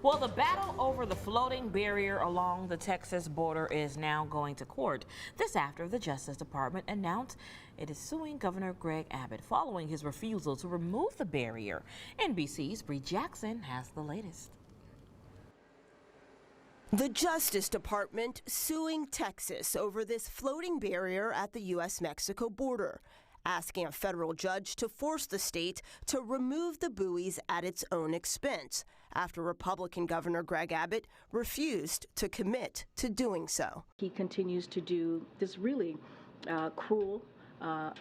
Well, the battle over the floating barrier along the Texas border is now going to court. This after the Justice Department announced it is suing Governor Greg Abbott following his refusal to remove the barrier. NBC's Bree Jackson has the latest. The Justice Department suing Texas over this floating barrier at the U.S.-Mexico border, asking a federal judge to force the state to remove the buoys at its own expense after Republican Governor Greg Abbott refused to commit to doing so. He continues to do this really cruel,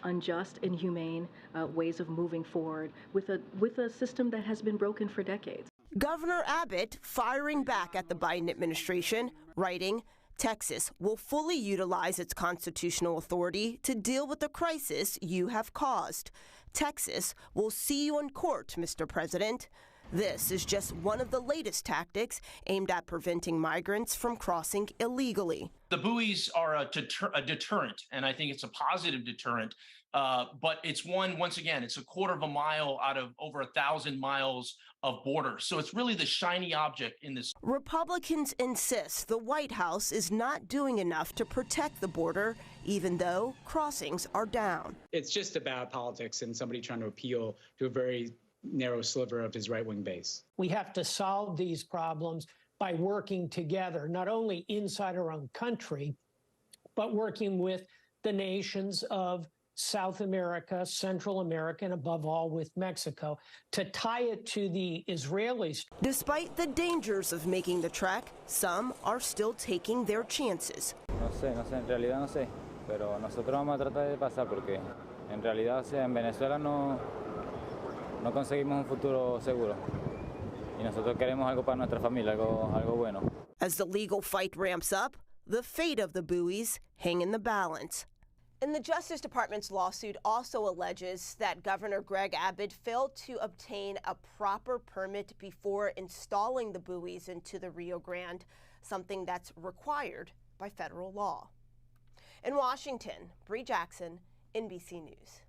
unjust, inhumane ways of moving forward with a system that has been broken for decades. Governor Abbott firing back at the Biden administration, writing, "Texas will fully utilize its constitutional authority to deal with the crisis you have caused. Texas will see you in court, Mr. President." This is just one of the latest tactics aimed at preventing migrants from crossing illegally. The buoys are a deterrent, and I think it's a positive deterrent. But it's once again, it's a quarter of a mile out of over 1,000 miles of border. So it's really the shiny object in this. Republicans insist the White House is not doing enough to protect the border, even though crossings are down. It's just about politics and somebody trying to appeal to a very narrow sliver of his right-wing base. We have to solve these problems by working together, not only inside our own country, but working with the nations of South America, Central America, and above all with Mexico, to tie it to the Israelis. Despite the dangers of making the trek, some are still taking their chances. No sé, en realidad no sé, pero nosotros vamos a tratar de pasar porque en realidad, o sea, en Venezuela no conseguimos un futuro seguro. Y nosotros queremos algo para nuestra familia, algo bueno. As the legal fight ramps up, the fate of the buoys hang in the balance. And the Justice Department's lawsuit also alleges that Governor Greg Abbott failed to obtain a proper permit before installing the buoys into the Rio Grande, something that's required by federal law. In Washington, Bree Jackson, NBC News.